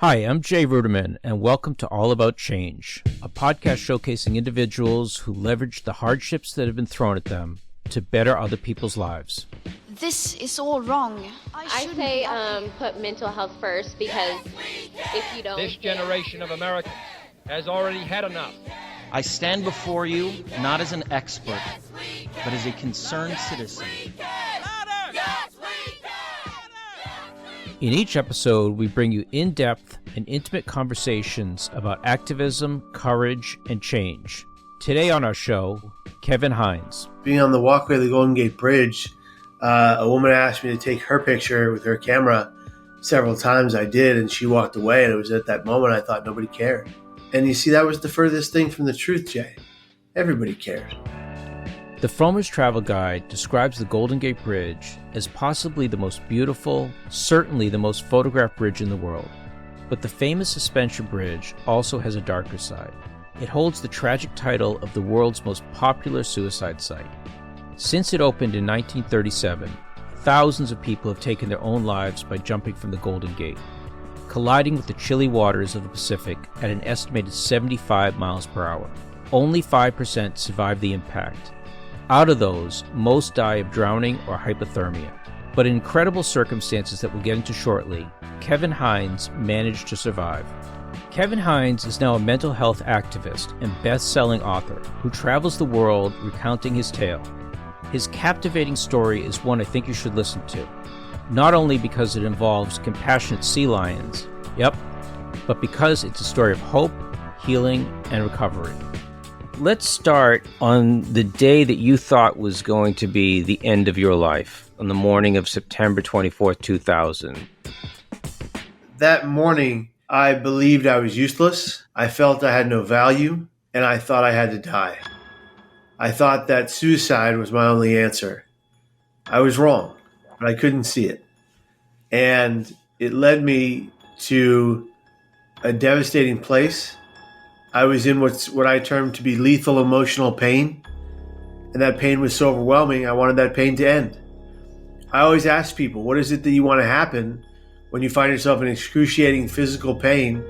Hi, I'm Jay Ruderman, and welcome to All About Change, a podcast showcasing individuals who leverage the hardships that have been thrown at them to better other people's lives. This is all wrong. I say put mental health first, because if you don't... This generation of Americans has already had enough. I stand before you not as an expert, but as a concerned citizen. In each episode, we bring you in-depth and intimate conversations about activism, courage, and change. Today on our show, Kevin Hines. Being on the walkway of the Golden Gate Bridge, a woman asked me to take her picture with her camera several times. I did, and she walked away, and it was at that moment I thought nobody cared. And you see, that was the furthest thing from the truth, Jay. Everybody cared. The Frommer's Travel Guide describes the Golden Gate Bridge as possibly the most beautiful, certainly the most photographed bridge in the world. But the famous suspension bridge also has a darker side. It holds the tragic title of the world's most popular suicide site. Since it opened in 1937, thousands of people have taken their own lives by jumping from the Golden Gate, colliding with the chilly waters of the Pacific at an estimated 75 miles per hour. Only 5% survive the impact. Out of those, most die of drowning or hypothermia. But in incredible circumstances that we'll get into shortly, Kevin Hines managed to survive. Kevin Hines is now a mental health activist and best-selling author who travels the world recounting his tale. His captivating story is one I think you should listen to, not only because it involves compassionate sea lions, but because it's a story of hope, healing, and recovery. Let's start on the day that you thought was going to be the end of your life, on the morning of September 24th, 2000. That morning, I believed I was useless. I felt I had no value, and I thought I had to die. I thought that suicide was my only answer. I was wrong, but I couldn't see it. And it led me to a devastating place. I was in what I termed to be lethal emotional pain. And that pain was so overwhelming, I wanted that pain to end. I always ask people, what is it that you want to happen when you find yourself in excruciating physical pain?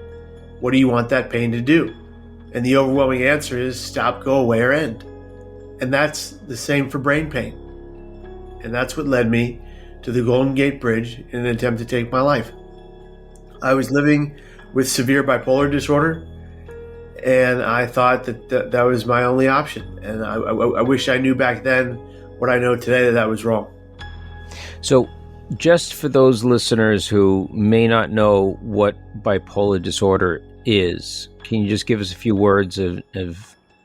What do you want that pain to do? And the overwhelming answer is stop, go away, or end. And that's the same for brain pain. And that's what led me to the Golden Gate Bridge in an attempt to take my life. I was living with severe bipolar disorder, and I thought that was my only option. And I wish I knew back then what I know today, that was wrong. So just for those listeners who may not know what bipolar disorder is, can you just give us a few words of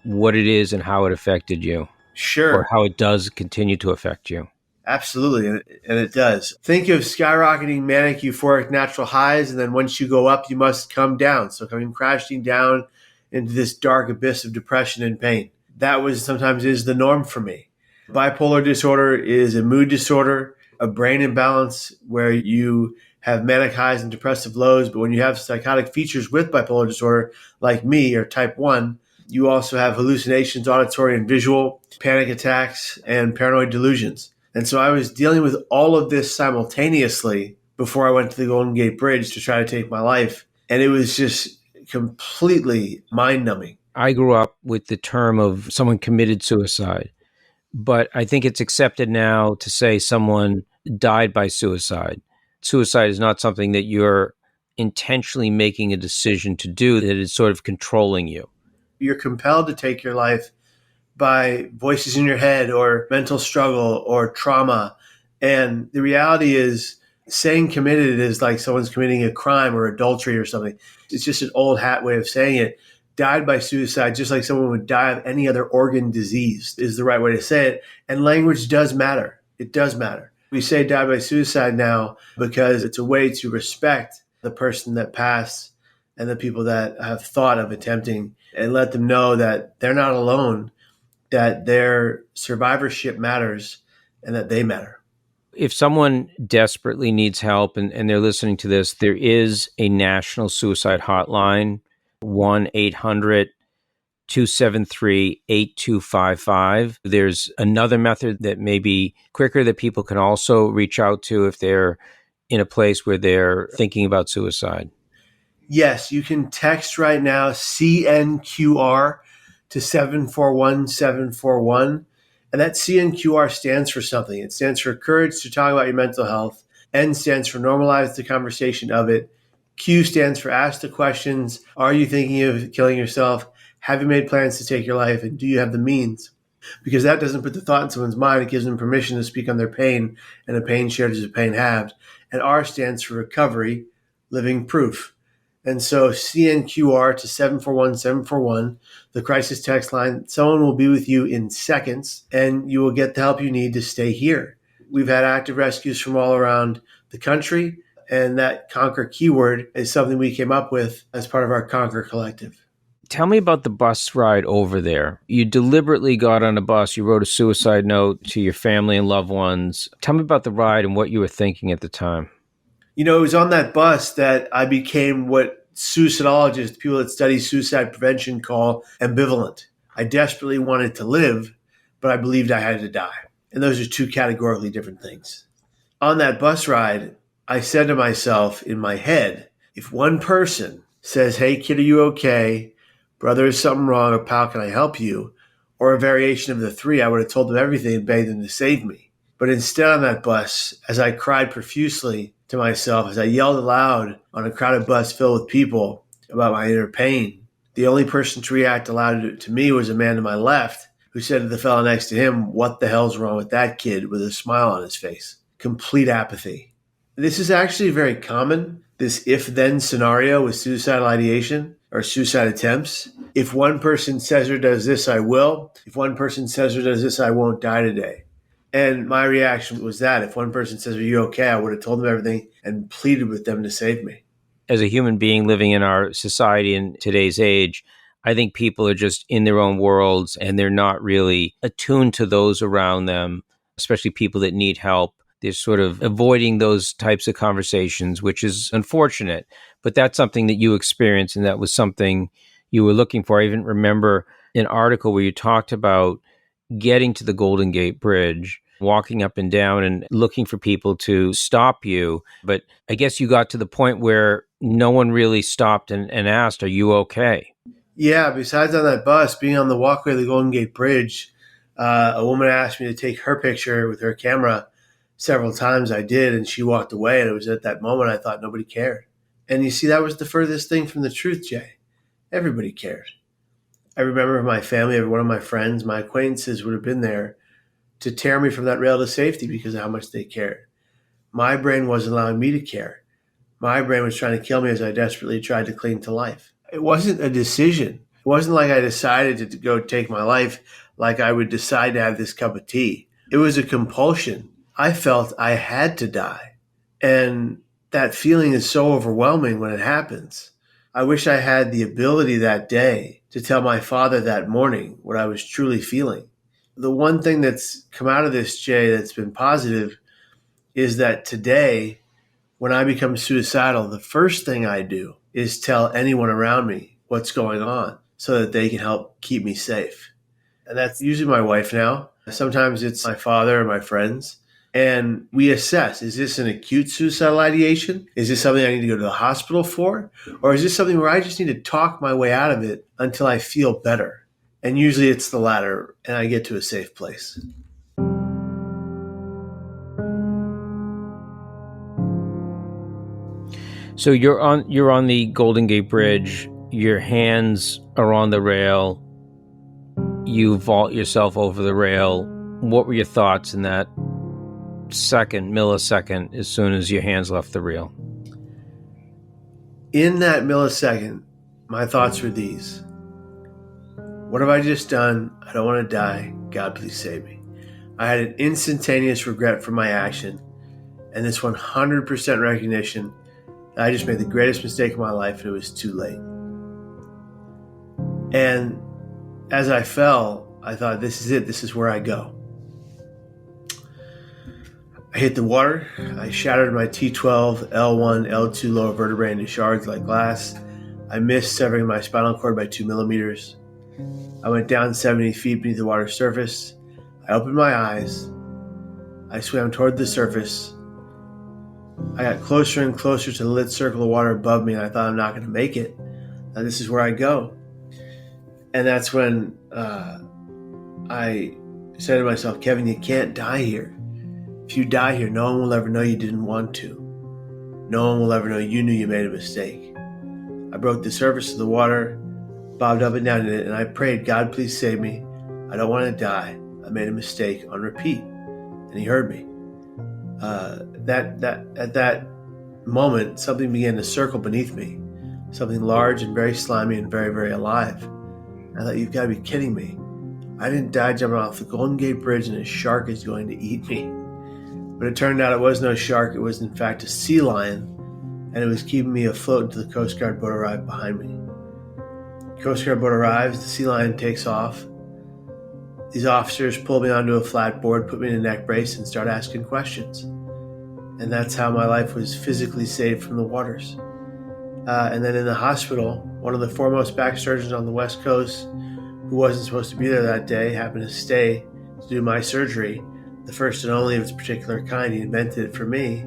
what it is and how it affected you? Sure. Or how it does continue to affect you? Absolutely, and it does. Think of skyrocketing manic euphoric natural highs, and then once you go up, you must come down. So coming crashing down into this dark abyss of depression and pain. That sometimes is the norm for me. Bipolar disorder is a mood disorder, a brain imbalance where you have manic highs and depressive lows. But when you have psychotic features with bipolar disorder, like me, or type 1, you also have hallucinations, auditory and visual, panic attacks, and paranoid delusions. And so I was dealing with all of this simultaneously before I went to the Golden Gate Bridge to try to take my life. And it was just completely mind-numbing. I grew up with the term of someone committed suicide, but I think it's accepted now to say someone died by suicide. Suicide is not something that you're intentionally making a decision to do, that is sort of controlling you. You're compelled to take your life by voices in your head or mental struggle or trauma. And the reality is, saying committed is like someone's committing a crime or adultery or something. It's just an old hat way of saying it. Died by suicide, just like someone would die of any other organ disease, is the right way to say it. And language does matter. It does matter. We say died by suicide now because it's a way to respect the person that passed and the people that have thought of attempting, and let them know that they're not alone, that their survivorship matters, and that they matter. If someone desperately needs help and they're listening to this, there is a national suicide hotline, 1-800-273-8255. There's another method that may be quicker that people can also reach out to if they're in a place where they're thinking about suicide. Yes, you can text right now CNQR to 741-741. And that CNQR stands for something. It stands for Courage to Talk About Your Mental Health. N stands for Normalize the Conversation of It. Q stands for Ask the Questions. Are you thinking of killing yourself? Have you made plans to take your life? And do you have the means? Because that doesn't put the thought in someone's mind. It gives them permission to speak on their pain, and a pain shared is a pain halved. And R stands for Recovery, Living Proof. And so CNQR to 741-741, the crisis text line. Someone will be with you in seconds, and you will get the help you need to stay here. We've had active rescues from all around the country, and that Conquer keyword is something we came up with as part of our Conquer Collective. Tell me about the bus ride over there. You deliberately got on a bus. You wrote a suicide note to your family and loved ones. Tell me about the ride and what you were thinking at the time. You know, it was on that bus that I became what suicidologists, people that study suicide prevention, call ambivalent. I desperately wanted to live, but I believed I had to die. And those are two categorically different things. On that bus ride, I said to myself in my head, if one person says, hey, kid, are you okay? Brother, is something wrong? Or pal, can I help you? Or a variation of the three, I would have told them everything and begged them to save me. But instead on that bus, as I cried profusely to myself, as I yelled aloud on a crowded bus filled with people about my inner pain, the only person to react aloud to me was a man to my left who said to the fellow next to him, what the hell's wrong with that kid, with a smile on his face. Complete apathy. This is actually very common, this if-then scenario with suicidal ideation or suicide attempts. If one person says or does this, I will. If one person says or does this, I won't die today. And my reaction was that if one person says, are you okay? I would have told them everything and pleaded with them to save me. As a human being living in our society in today's age, I think people are just in their own worlds and they're not really attuned to those around them, especially people that need help. They're sort of avoiding those types of conversations, which is unfortunate. But that's something that you experienced, and that was something you were looking for. I even remember an article where you talked about getting to the Golden Gate Bridge, walking up and down and looking for people to stop you. But I guess you got to the point where no one really stopped and asked, are you okay? Yeah, besides on that bus, being on the walkway of the Golden Gate Bridge, a woman asked me to take her picture with her camera several times. I did, and she walked away, and it was at that moment I thought nobody cared. And you see, that was the furthest thing from the truth, Jay. Everybody cared. I remember my family, every one of my friends, my acquaintances would have been there to tear me from that rail to safety because of how much they cared. My brain wasn't allowing me to care. My brain was trying to kill me as I desperately tried to cling to life. It wasn't a decision. It wasn't like I decided to go take my life like I would decide to have this cup of tea. It was a compulsion. I felt I had to die. And that feeling is so overwhelming when it happens. I wish I had the ability that day to tell my father that morning what I was truly feeling. The one thing that's come out of this, Jay, that's been positive is that today, when I become suicidal, the first thing I do is tell anyone around me what's going on so that they can help keep me safe. And that's usually my wife now. Sometimes it's my father or my friends. And we assess, is this an acute suicidal ideation? Is this something I need to go to the hospital for? Or is this something where I just need to talk my way out of it until I feel better? And usually it's the latter, and I get to a safe place. So you're on the Golden Gate Bridge. Your hands are on the rail. You vault yourself over the rail. What were your thoughts in that millisecond, as soon as your hands left the rail? In that millisecond, my thoughts were these. What have I just done? I don't want to die. God, please save me. I had an instantaneous regret for my action and this 100% recognition that I just made the greatest mistake of my life and it was too late. And as I fell, I thought, this is it. This is where I go. I hit the water. I shattered my T12, L1, L2 lower vertebrae into shards like glass. I missed severing my spinal cord by 2 millimeters. I went down 70 feet beneath the water's surface. I opened my eyes. I swam toward the surface. I got closer and closer to the lit circle of water above me, and I thought, I'm not going to make it. Now, this is where I go. And that's when I said to myself, Kevin, you can't die here. If you die here, no one will ever know you didn't want to. No one will ever know you knew you made a mistake. I broke the surface of the water, bobbed up and down in it, and I prayed, God, please save me. I don't want to die. I made a mistake, on repeat. And he heard me. At that moment, something began to circle beneath me. Something large and very slimy and very, very alive. I thought, you've got to be kidding me. I didn't die jumping off the Golden Gate Bridge and a shark is going to eat me. But it turned out it was no shark. It was, in fact, a sea lion, and it was keeping me afloat until the Coast Guard boat arrived behind me. Coast Guard boat arrives, the sea lion takes off. These officers pull me onto a flat board, put me in a neck brace, and start asking questions. And that's how my life was physically saved from the waters. And then in the hospital, one of the foremost back surgeons on the West Coast, who wasn't supposed to be there that day, happened to stay to do my surgery, the first and only of its particular kind. He invented it for me,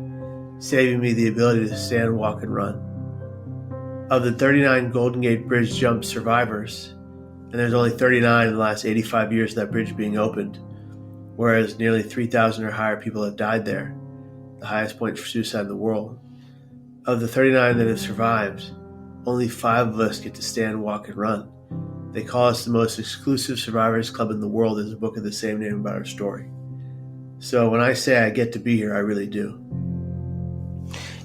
saving me the ability to stand, walk, and run. Of the 39 Golden Gate Bridge jump survivors, and there's only 39 in the last 85 years of that bridge being opened, whereas nearly 3,000 or higher people have died there, the highest point for suicide in the world. Of the 39 that have survived, only 5 of us get to stand, walk, and run. They call us the most exclusive survivors club in the world. There's a book of the same name about our story. So when I say I get to be here, I really do.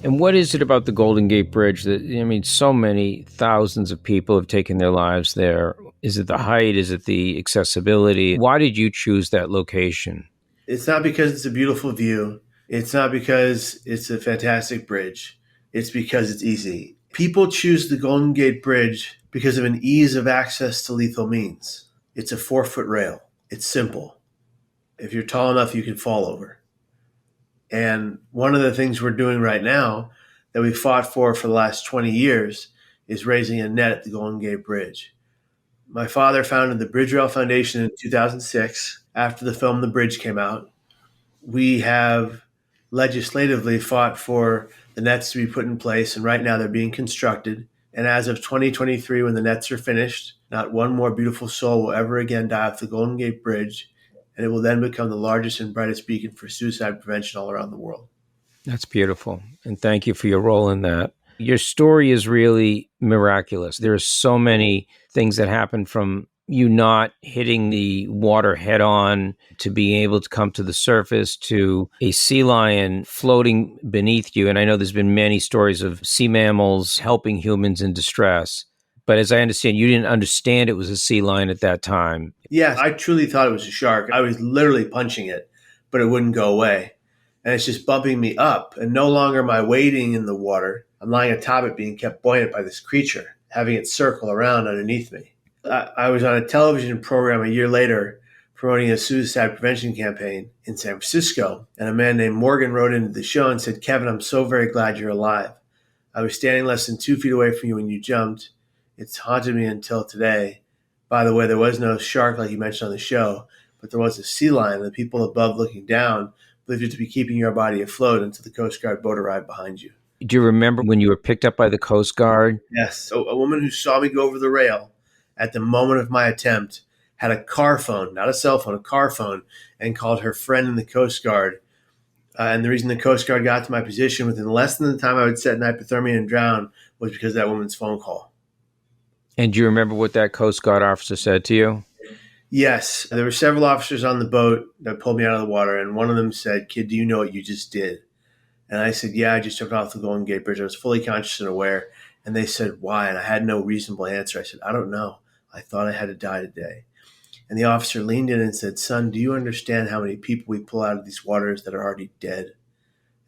And what is it about the Golden Gate Bridge that, I mean, so many thousands of people have taken their lives there? Is it the height? Is it the accessibility? Why did you choose that location? It's not because it's a beautiful view. It's not because it's a fantastic bridge. It's because it's easy. People choose the Golden Gate Bridge because of an ease of access to lethal means. It's a 4-foot rail. It's simple. If you're tall enough, you can fall over. And one of the things we're doing right now that we fought for the last 20 years is raising a net at the Golden Gate Bridge. My father founded the Bridge Rail Foundation in 2006 after the film The Bridge came out. We have legislatively fought for the nets to be put in place, and right now they're being constructed. And as of 2023, when the nets are finished, not one more beautiful soul will ever again die off the Golden Gate Bridge, and it will then become the largest and brightest beacon for suicide prevention all around the world. That's beautiful. And thank you for your role in that. Your story is really miraculous. There are so many things that happen, from you not hitting the water head on to being able to come to the surface to a sea lion floating beneath you. And I know there's been many stories of sea mammals helping humans in distress. But as I understand, you didn't understand it was a sea lion at that time. Yes, I truly thought it was a shark. I was literally punching it, but it wouldn't go away. And it's just bumping me up. And no longer am I wading in the water. I'm lying atop it, being kept buoyant by this creature, having it circle around underneath me. I was on a television program a year later promoting a suicide prevention campaign in San Francisco. And a man named Morgan wrote into the show and said, Kevin, I'm so very glad you're alive. I was standing less than 2 feet away from you when you jumped. It's haunted me until today. By the way, there was no shark like you mentioned on the show, but there was a sea lion. The people above looking down believed it to be keeping your body afloat until the Coast Guard boat arrived behind you. Do you remember when you were picked up by the Coast Guard? Yes. A woman who saw me go over the rail at the moment of my attempt had a car phone, not a cell phone, a car phone, and called her friend in the Coast Guard. And the reason the Coast Guard got to my position within less than the time I would set in hypothermia and drown was because of that woman's phone call. And do you remember what that Coast Guard officer said to you? Yes. There were several officers on the boat that pulled me out of the water, and one of them said, Kid, do you know what you just did? And I said, yeah, I just jumped off the Golden Gate Bridge. I was fully conscious and aware. And they said, why? And I had no reasonable answer. I said, I don't know. I thought I had to die today. And the officer leaned in and said, son, do you understand how many people we pull out of these waters that are already dead?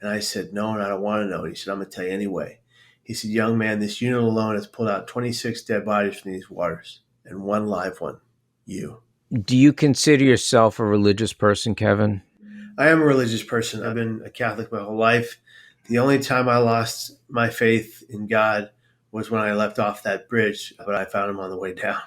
And I said, no, and I don't want to know. And he said, I'm going to tell you anyway. He said, young man, this unit alone has pulled out 26 dead bodies from these waters and 1 live one, you. Do you consider yourself a religious person, Kevin? I am a religious person. I've been a Catholic my whole life. The only time I lost my faith in God was when I left off that bridge, but I found him on the way down.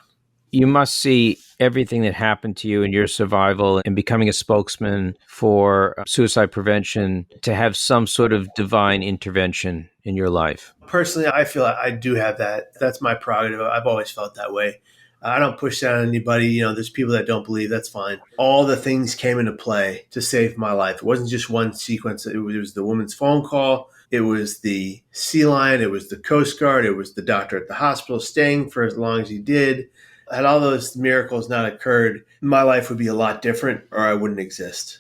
You must see everything that happened to you in your survival and becoming a spokesman for suicide prevention to have some sort of divine intervention in your life. Personally, I feel I do have that. That's my prerogative. I've always felt that way. I don't push that on anybody. There's people that don't believe. That's fine. All the things came into play to save my life. It wasn't just one sequence. It was the woman's phone call. It was the sea lion. It was the Coast Guard. It was the doctor at the hospital staying for as long as he did. Had all those miracles not occurred, my life would be a lot different, or I wouldn't exist.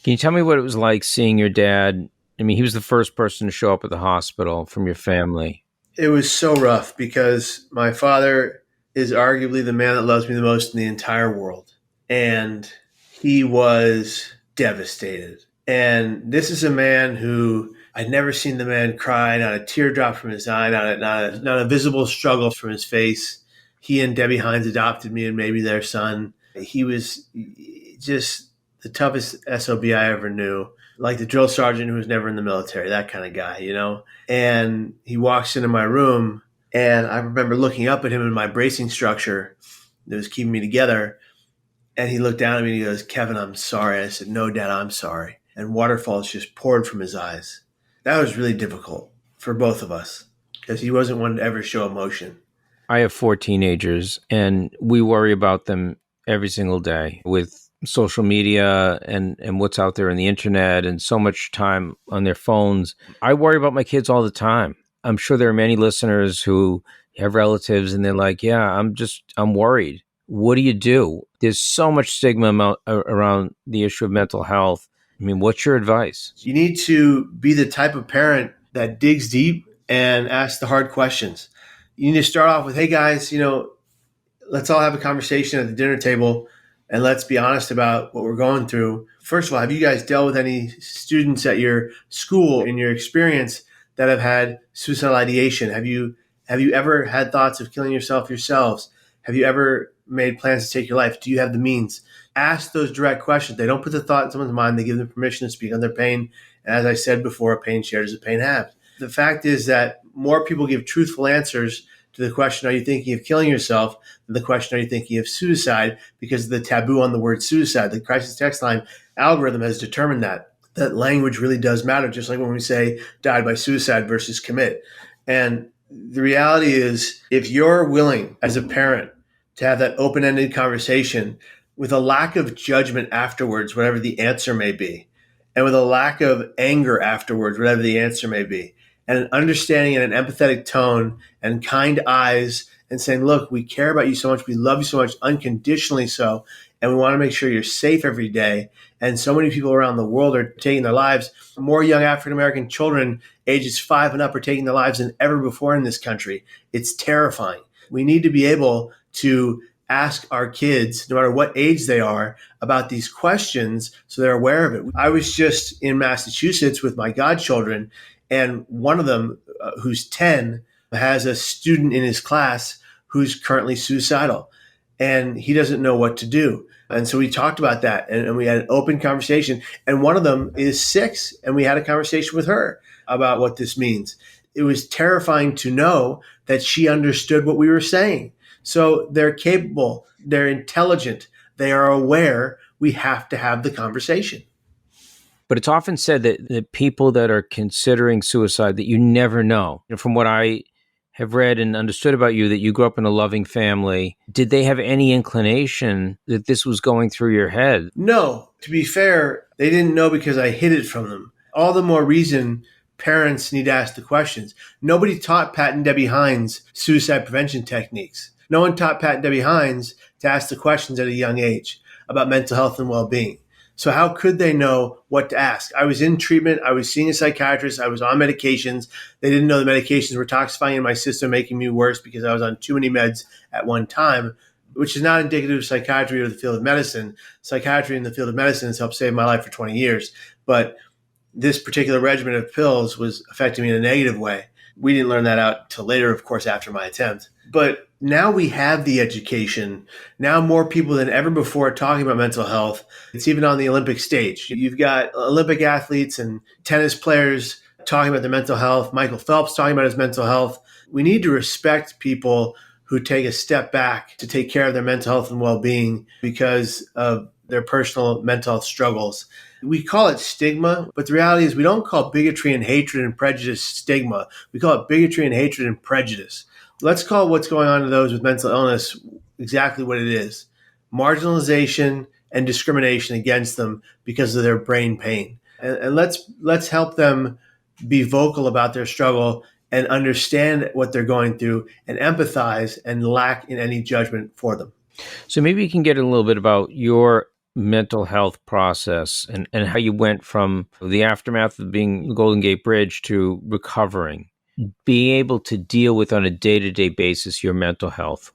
Can you tell me what it was like seeing your dad? I mean, he was the first person to show up at the hospital from your family. It was so rough because my father is arguably the man that loves me the most in the entire world. And he was devastated. And this is a man who I'd never seen the man cry, not a teardrop from his eye, not a visible struggle from his face. He and Debbie Hines adopted me and made me their son. He was just the toughest SOB I ever knew, like the drill sergeant who was never in the military, that kind of guy, And he walks into my room, and I remember looking up at him in my bracing structure that was keeping me together. And he looked down at me and he goes, "Kevin, I'm sorry." I said, "No, Dad, I'm sorry." And waterfalls just poured from his eyes. That was really difficult for both of us because he wasn't one to ever show emotion. I have 4 teenagers, and we worry about them every single day with social media and what's out there on the internet and so much time on their phones. I worry about my kids all the time. I'm sure there are many listeners who have relatives and they're like, yeah, I'm worried. What do you do? There's so much stigma around the issue of mental health. I mean, what's your advice? You need to be the type of parent that digs deep and asks the hard questions. You need to start off with, "Hey guys, let's all have a conversation at the dinner table and let's be honest about what we're going through. First of all, have you guys dealt with any students at your school in your experience that have had suicidal ideation? Have you ever had thoughts of killing yourself yourselves? Have you ever made plans to take your life? Do you have the means?" Ask those direct questions. They don't put the thought in someone's mind. They give them permission to speak on their pain. And as I said before, a pain shared is a pain halved. The fact is that more people give truthful answers to the question, "Are you thinking of killing yourself?" than the question, "Are you thinking of suicide?" because of the taboo on the word suicide. The crisis text line algorithm has determined that language really does matter, just like when we say died by suicide versus commit. And the reality is, if you're willing as a parent to have that open-ended conversation with a lack of judgment afterwards, whatever the answer may be, and with a lack of anger afterwards, whatever the answer may be, and an understanding and an empathetic tone and kind eyes and saying, "Look, we care about you so much. We love you so much, unconditionally so. And we want to make sure you're safe every day." And so many people around the world are taking their lives. More young African-American children ages 5 and up are taking their lives than ever before in this country. It's terrifying. We need to be able to ask our kids, no matter what age they are, about these questions so they're aware of it. I was just in Massachusetts with my godchildren, and one of them, who's 10, has a student in his class who's currently suicidal, and he doesn't know what to do. And so we talked about that, and we had an open conversation. And one of them is 6, and we had a conversation with her about what this means. It was terrifying to know that she understood what we were saying. So they're capable, they're intelligent, they are aware. We have to have the conversation. But it's often said that the people that are considering suicide, that you never know. From what I have read and understood about you, that you grew up in a loving family. Did they have any inclination that this was going through your head? No. To be fair, they didn't know because I hid it from them. All the more reason parents need to ask the questions. Nobody taught Pat and Debbie Hines suicide prevention techniques. No one taught Pat and Debbie Hines to ask the questions at a young age about mental health and well-being. So how could they know what to ask? I was in treatment. I was seeing a psychiatrist. I was on medications. They didn't know the medications were toxifying in my system, making me worse because I was on too many meds at one time, which is not indicative of psychiatry or the field of medicine. Psychiatry in the field of medicine has helped save my life for 20 years. But this particular regimen of pills was affecting me in a negative way. We didn't learn that out till later, of course, after my attempt. But now we have the education. Now more people than ever before are talking about mental health. It's even on the Olympic stage. You've got Olympic athletes and tennis players talking about their mental health. Michael Phelps talking about his mental health. We need to respect people who take a step back to take care of their mental health and well-being because of their personal mental health struggles. We call it stigma, but the reality is we don't call bigotry and hatred and prejudice stigma. We call it bigotry and hatred and prejudice. Let's call what's going on to those with mental illness exactly what it is: marginalization and discrimination against them because of their brain pain. And let's help them be vocal about their struggle and understand what they're going through and empathize and lack in any judgment for them. So maybe you can get a little bit about your mental health process and how you went from the aftermath of being the Golden Gate Bridge to recovering, being able to deal with on a day-to-day basis your mental health.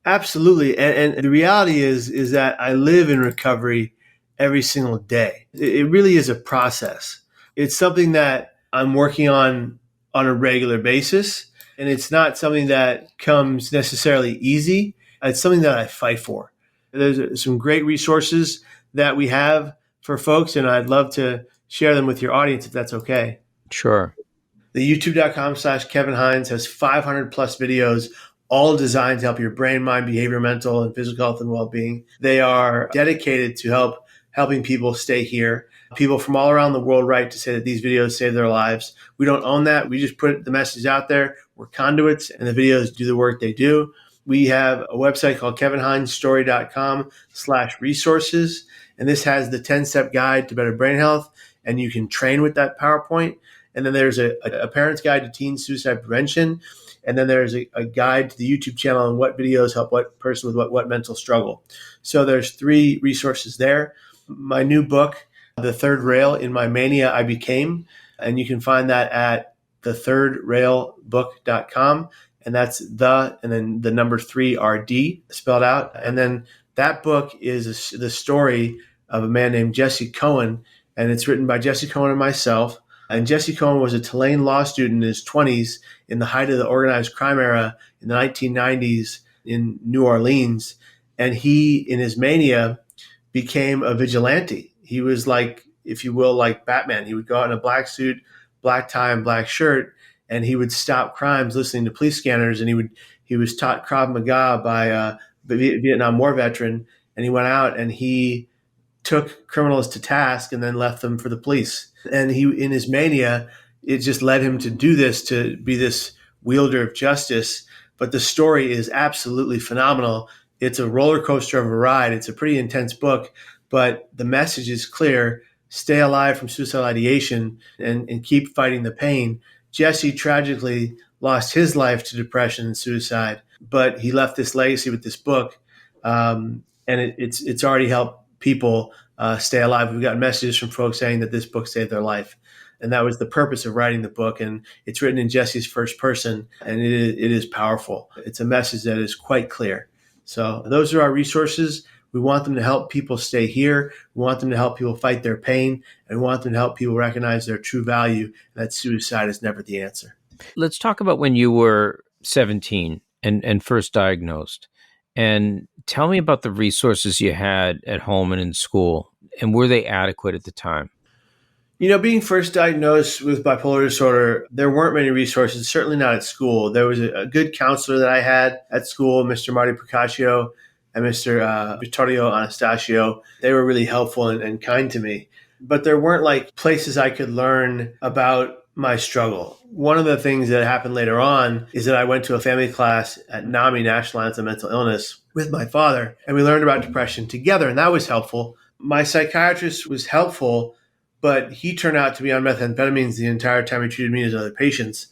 Absolutely. And the reality is that I live in recovery every single day. It really is a process. It's something that I'm working on a regular basis. And it's not something that comes necessarily easy. It's something that I fight for. There's some great resources that we have for folks, and I'd love to share them with your audience if that's okay. Sure. The youtube.com/Kevin Hines has 500 plus videos, all designed to help your brain, mind, behavior, mental, and physical health and well-being. They are dedicated to helping people stay here. People from all around the world write to say that these videos save their lives. We don't own that. We just put the message out there. We're conduits, and the videos do the work they do. We have a website called kevinhinesstory.com/resources. And this has the 10-step guide to better brain health. And you can train with that PowerPoint. And then there's a parent's guide to teen suicide prevention. And then there's a guide to the YouTube channel on what videos help what person with what mental struggle. So there's 3 resources there. My new book, The Third Rail, In My Mania I Became. And you can find that at thethirdраilbook.com. And that's and then the number 3 RD spelled out. And then that book is the story of a man named Jesse Cohen. And it's written by Jesse Cohen and myself. And Jesse Cohen was a Tulane law student in his 20s in the height of the organized crime era in the 1990s in New Orleans. And he, in his mania, became a vigilante. He was like, if you will, like Batman. He would go out in a black suit, black tie, and black shirt, and he would stop crimes listening to police scanners. And he was taught Krav Maga by a Vietnam War veteran. And he went out and he took criminals to task and then left them for the police. And he, in his mania, it just led him to do this, to be this wielder of justice. But the story is absolutely phenomenal. It's a roller coaster of a ride. It's a pretty intense book, but the message is clear. Stay alive from suicidal ideation and keep fighting the pain. Jesse tragically lost his life to depression and suicide, but he left this legacy with this book. And it's already helped people stay alive. We've gotten messages from folks saying that this book saved their life. And that was the purpose of writing the book. And it's written in Jesse's first person, and it is powerful. It's a message that is quite clear. So those are our resources. We want them to help people stay here. We want them to help people fight their pain. And we want them to help people recognize their true value, and that suicide is never the answer. Let's talk about when you were 17 and first diagnosed. And tell me about the resources you had at home and in school. And were they adequate at the time? You know, being first diagnosed with bipolar disorder, there weren't many resources, certainly not at school. There was a good counselor that I had at school, Mr. Marty Procaccio and Mr. Vittorio Anastasio. They were really helpful and kind to me. But there weren't like places I could learn about my struggle. One of the things that happened later on is that I went to a family class at NAMI, National Alliance on Mental Illness, with my father, and we learned about depression together, and that was helpful. My psychiatrist was helpful, but he turned out to be on methamphetamines the entire time he treated me as other patients.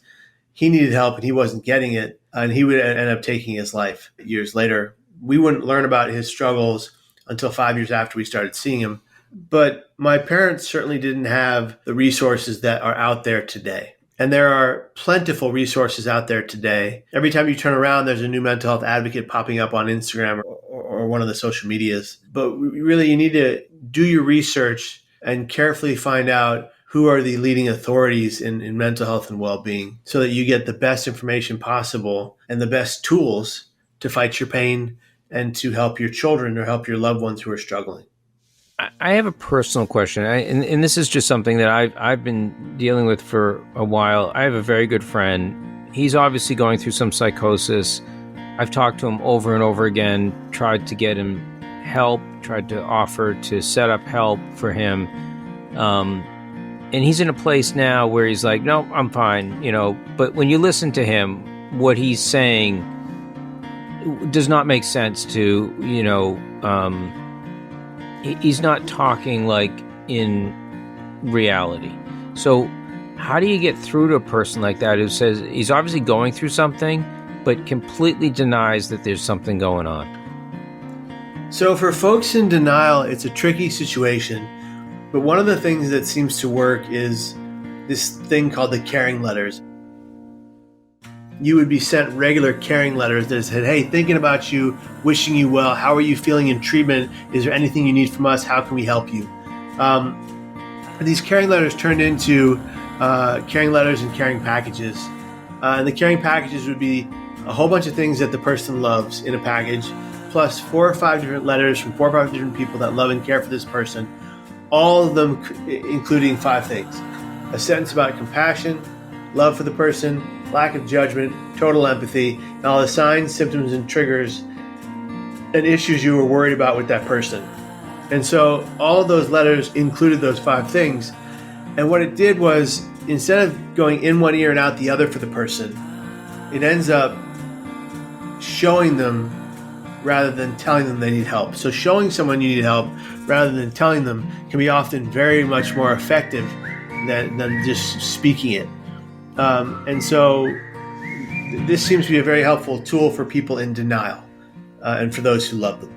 He needed help, and he wasn't getting it, and he would end up taking his life years later. We wouldn't learn about his struggles until 5 years after we started seeing him. But my parents certainly didn't have the resources that are out there today. And there are plentiful resources out there today. Every time you turn around, there's a new mental health advocate popping up on Instagram or one of the social medias. But really, you need to do your research and carefully find out who are the leading authorities in mental health and well-being so that you get the best information possible and the best tools to fight your pain and to help your children or help your loved ones who are struggling. I have a personal question, and this is just something that I've been dealing with for a while. I have a very good friend. He's obviously going through some psychosis. I've talked to him over and over again, tried to get him help, tried to offer to set up help for him. And he's in a place now where he's like, no, I'm fine, But when you listen to him, what he's saying does not make sense to, he's not talking like in reality. So how do you get through to a person like that who says he's obviously going through something, but completely denies that there's something going on? So for folks in denial, it's a tricky situation. But one of the things that seems to work is this thing called the caring letters. You would be sent regular caring letters that said, hey, thinking about you, wishing you well, how are you feeling in treatment? Is there anything you need from us? How can we help you? These caring letters turned into caring letters and caring packages. And the caring packages would be a whole bunch of things that the person loves in a package, plus 4 or 5 different letters from 4 or 5 different people that love and care for this person, all of them including 5 things. A sentence about compassion, love for the person, lack of judgment, total empathy, and all the signs, symptoms, and triggers and issues you were worried about with that person. And so all of those letters included those 5 things. And what it did was, instead of going in one ear and out the other for the person, it ends up showing them rather than telling them they need help. So showing someone you need help rather than telling them can be often very much more effective than just speaking it. And so this seems to be a very helpful tool for people in denial and for those who love them.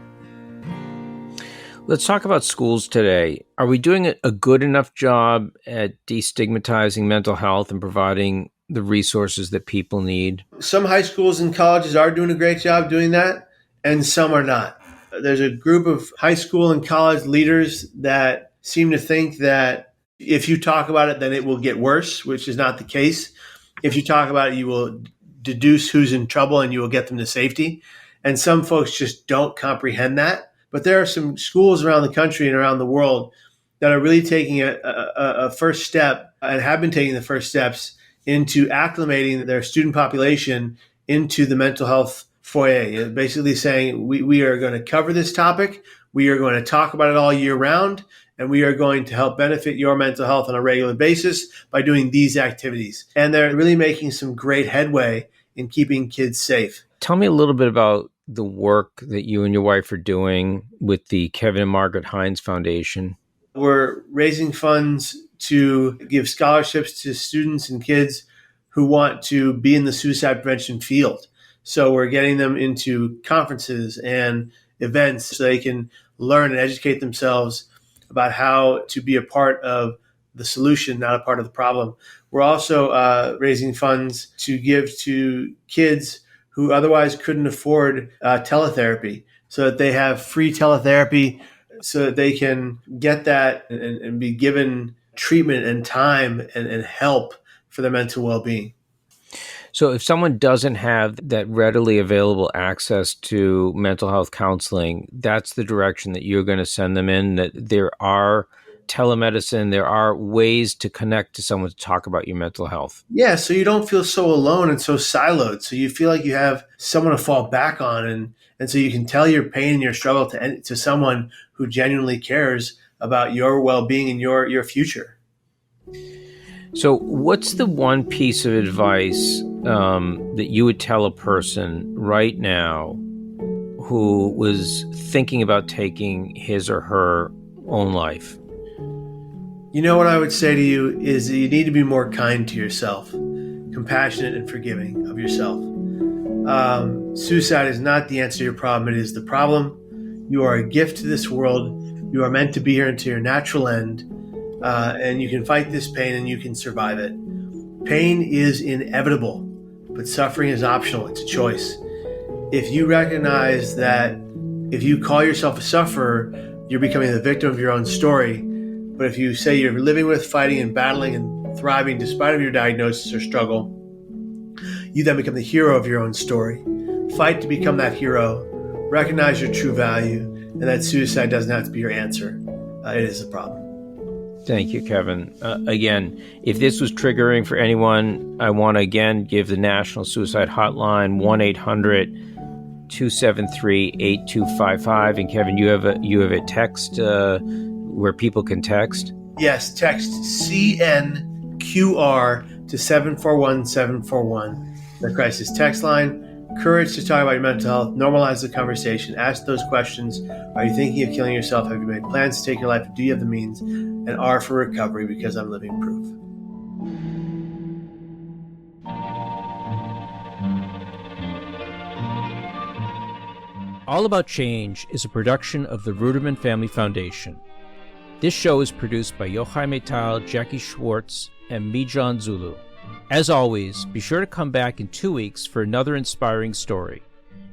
Let's talk about schools today. Are we doing a good enough job at destigmatizing mental health and providing the resources that people need? Some high schools and colleges are doing a great job doing that, and some are not. There's a group of high school and college leaders that seem to think that if you talk about it, then it will get worse, which is not the case. If you talk about it, you will deduce who's in trouble and you will get them to safety. And some folks just don't comprehend that. But there are some schools around the country and around the world that are really taking a first step and have been taking the first steps into acclimating their student population into the mental health foyer. Basically saying, we are going to cover this topic, we are going to talk about it all year round, and we are going to help benefit your mental health on a regular basis by doing these activities. And they're really making some great headway in keeping kids safe. Tell me a little bit about the work that you and your wife are doing with the Kevin and Margaret Hines Foundation. We're raising funds to give scholarships to students and kids who want to be in the suicide prevention field. So we're getting them into conferences and events so they can learn and educate themselves about how to be a part of the solution, not a part of the problem. We're also raising funds to give to kids who otherwise couldn't afford teletherapy, so that they have free teletherapy, so that they can get that and be given treatment and time and help for their mental well-being. So if someone doesn't have that readily available access to mental health counseling, that's the direction that you're going to send them in, that there are telemedicine, there are ways to connect to someone to talk about your mental health. Yeah, so you don't feel so alone and so siloed. So you feel like you have someone to fall back on, and so you can tell your pain and your struggle to someone who genuinely cares about your well-being and your future. So what's the one piece of advice that you would tell a person right now who was thinking about taking his or her own life? You know what I would say to you is that you need to be more kind to yourself, compassionate and forgiving of yourself. Suicide is not the answer to your problem. It is the problem. You are a gift to this world. You are meant to be here until your natural end. And you can fight this pain and you can survive it. Pain is inevitable, but suffering is optional. It's a choice. If you recognize that if you call yourself a sufferer, you're becoming the victim of your own story. But if you say you're living with, fighting, and battling and thriving despite of your diagnosis or struggle, you then become the hero of your own story. Fight to become that hero. Recognize your true value, and that suicide doesn't have to be your answer. It is a problem. Thank you, Kevin. Again, if this was triggering for anyone, I want to again give the National Suicide Hotline, 888-273-8255. And Kevin, you have a text where people can text? Yes, text CNQR to 741-741. The crisis text line. Courage to talk about your mental health. Normalize the conversation. Ask those questions. Are you thinking of killing yourself? Have you made plans to take your life? Do you have the means? And R for recovery, because I'm living proof. All About Change is a production of the Ruderman Family Foundation. This show is produced by Yochai Maital, Jackie Schwartz, and me, John Zulu. As always, be sure to come back in 2 weeks for another inspiring story.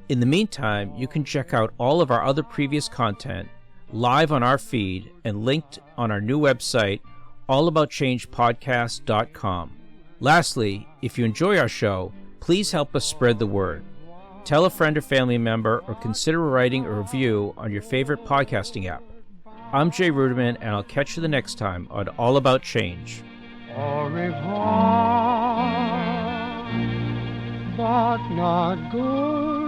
In the meantime, you can check out all of our other previous content live on our feed and linked on our new website, allaboutchangepodcast.com. Lastly, if you enjoy our show, please help us spread the word. Tell a friend or family member, or consider writing a review on your favorite podcasting app. I'm Jay Ruderman, and I'll catch you the next time on All About Change. Au revoir, but not good.